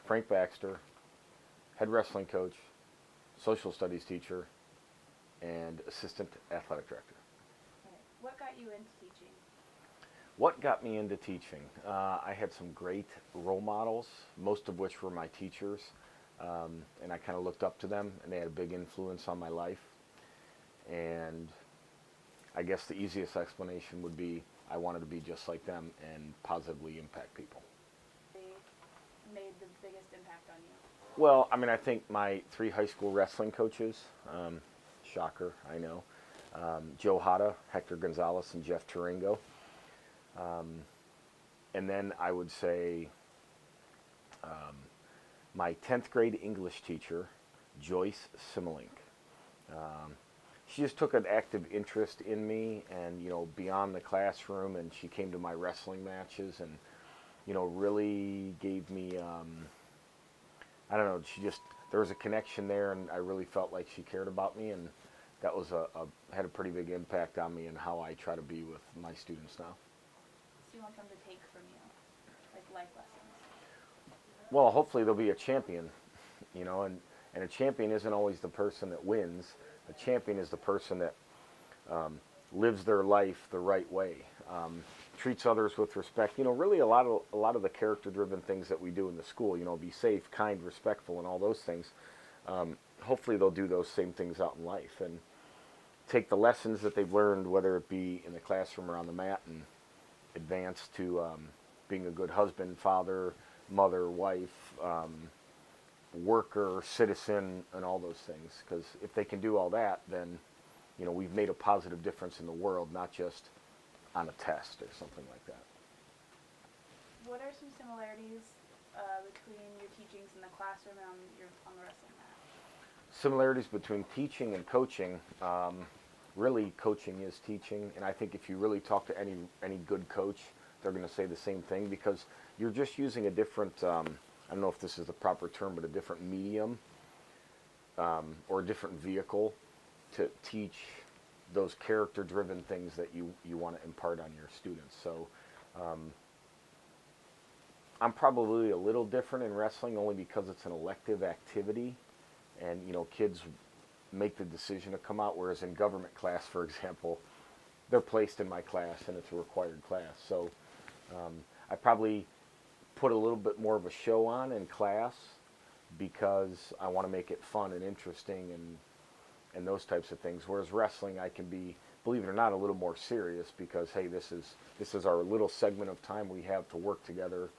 Frank Baxter, head wrestling coach, social studies teacher, and assistant athletic director. Okay. What got you into teaching? What got me into teaching? I had some great role models, most of which were my teachers, and I kind of looked up to them, and they had a big influence on my life. And I guess the easiest explanation would be I wanted to be just like them and positively impact people. They made the biggest impact on you? Well, I mean, I think my 3 high school wrestling coaches, shocker, I know, Joe Hata, Hector Gonzalez, and Jeff Turingo. And then I would say my 10th grade English teacher, Joyce Simmelink. She just took an active interest in me and, beyond the classroom, and she came to my wrestling matches and, really gave me, I don't know, there was a connection there, and I really felt like she cared about me, and that was had a pretty big impact on me and how I try to be with my students now. So you want them to take from you, like life lessons? Well, hopefully there'll be a champion, and a champion isn't always the person that wins. A champion is the person that lives their life the right way, treats others with respect. Really a lot of the character-driven things that we do in the school. Be safe, kind, respectful, and all those things. Hopefully they'll do those same things out in life and take the lessons that they've learned, whether it be in the classroom or on the mat, and advance to being a good husband, father, mother, wife, worker, citizen, and all those things. Because if they can do all that, then we've made a positive difference in the world, not just on a test or something like that. What are some similarities between your teachings in the classroom and on the wrestling mat? Similarities between teaching and coaching. Really, coaching is teaching, and I think if you really talk to any good coach, they're going to say the same thing, because you're just using a different, I don't know if this is the proper term, but a different medium or a different vehicle to teach those character-driven things that you want to impart on your students. So I'm probably a little different in wrestling only because it's an elective activity, and kids make the decision to come out, whereas in government class, for example, they're placed in my class and it's a required class. So I probably put a little bit more of a show on in class because I want to make it fun and interesting and those types of things. Whereas wrestling, I can be, believe it or not, a little more serious because, hey, this is our little segment of time we have to work together,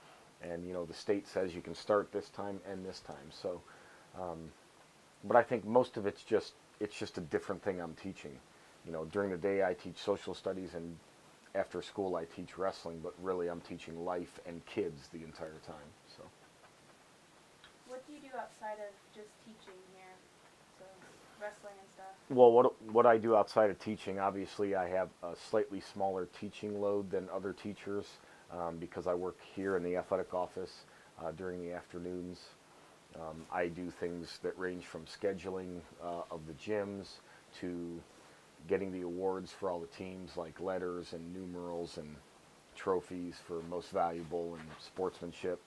and the state says you can start this time and this time. So, but I think most of it's just a different thing I'm teaching. During the day I teach social studies, and after school I teach wrestling, but really I'm teaching life and kids the entire time. So. What do you do outside of just teaching here? So wrestling and stuff? Well, what I do outside of teaching, obviously I have a slightly smaller teaching load than other teachers because I work here in the athletic office during the afternoons. I do things that range from scheduling of the gyms to getting the awards for all the teams, like letters and numerals and trophies for most valuable and sportsmanship.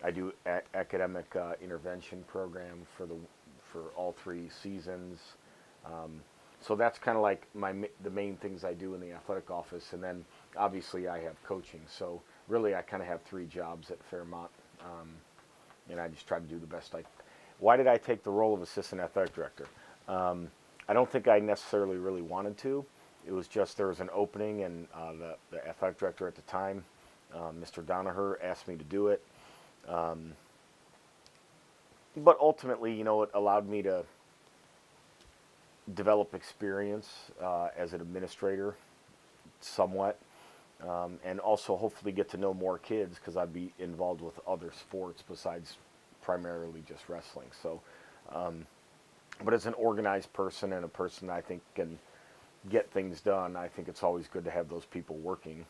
I do academic intervention program for all 3 seasons. So that's kind of like the main things I do in the athletic office, and then obviously I have coaching. So really I kind of have 3 jobs at Fairmont, and I just try to do the best I can. Why did I take the role of assistant athletic director? I don't think I necessarily really wanted to. It was just there was an opening, and the athletic director at the time, Mr. Donaher, asked me to do it. But ultimately, it allowed me to develop experience as an administrator somewhat, and also hopefully get to know more kids because I'd be involved with other sports besides primarily just wrestling. So, but as an organized person and a person that I think can get things done, I think it's always good to have those people working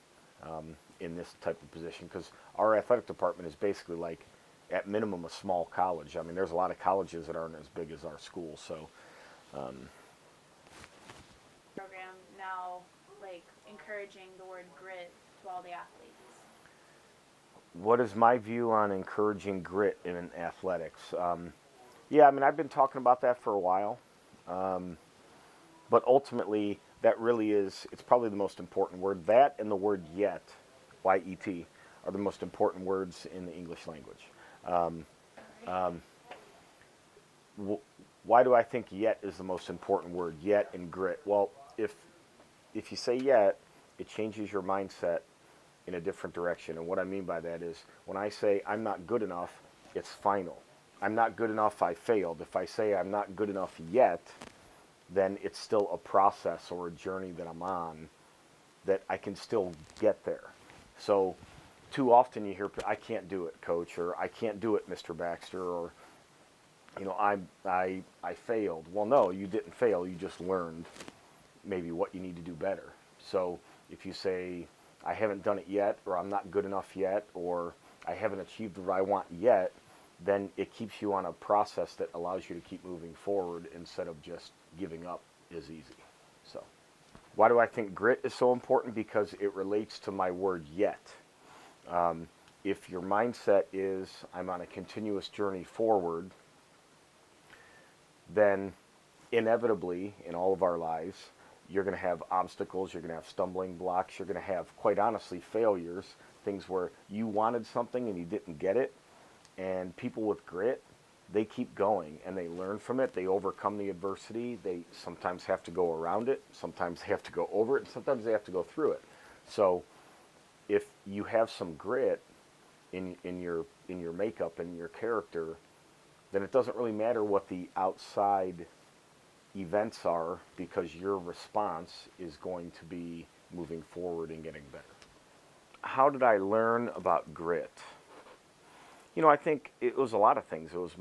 in this type of position, because our athletic department is basically like, at minimum, a small college. I mean, there's a lot of colleges that aren't as big as our school. So Program now, like, encouraging the word grit to all the athletes? What is my view on encouraging grit in athletics? Yeah, I mean, I've been talking about that for a while. But ultimately, that really is, it's probably the most important word. That and the word yet, Y-E-T, are the most important words in the English language. Um, why do I think yet is the most important word? Yet and grit. Well, if you say yet, it changes your mindset in a different direction. And what I mean by that is when I say I'm not good enough, it's final. I'm not good enough, I failed. If I say I'm not good enough yet, then it's still a process or a journey that I'm on that I can still get there. So too often you hear, I can't do it, coach, or I can't do it, Mr. Baxter, or I failed. Well, no, you didn't fail. You just learned maybe what you need to do better. So if you say, I haven't done it yet, or I'm not good enough yet, or I haven't achieved what I want yet, then it keeps you on a process that allows you to keep moving forward instead of just giving up is easy. So why do I think grit is so important? Because it relates to my word yet. If your mindset is I'm on a continuous journey forward, then inevitably in all of our lives, you're going to have obstacles, you're going to have stumbling blocks, you're going to have, quite honestly, failures, things where you wanted something and you didn't get it. And people with grit, they keep going and they learn from it. They overcome the adversity. They sometimes have to go around it. Sometimes they have to go over it. And sometimes they have to go through it. So if you have some grit in your makeup and your character, then it doesn't really matter what the outside events are, because your response is going to be moving forward and getting better. How did I learn about grit? I think it was a lot of things. It was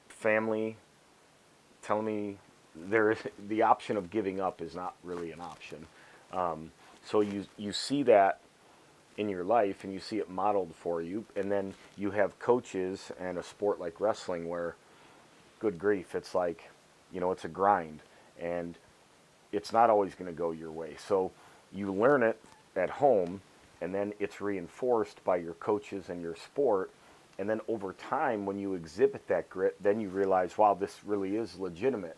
family telling me the option of giving up is not really an option. So you see that in your life and you see it modeled for you, and then you have coaches and a sport like wrestling where, good grief, it's like, it's a grind and it's not always going to go your way. So you learn it at home and then it's reinforced by your coaches and your sport. And then over time, when you exhibit that grit, then you realize, wow, this really is legitimate.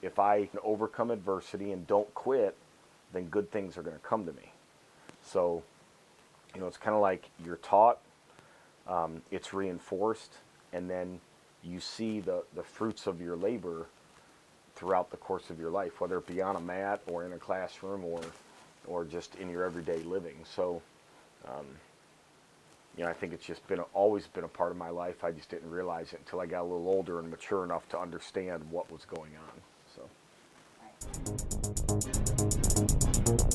If I can overcome adversity and don't quit, then good things are going to come to me. So, it's kind of like you're taught, it's reinforced, and then you see the fruits of your labor throughout the course of your life, whether it be on a mat or in a classroom or just in your everyday living. So, I think it's just always been a part of my life. I just didn't realize it until I got a little older and mature enough to understand what was going on. So. Right.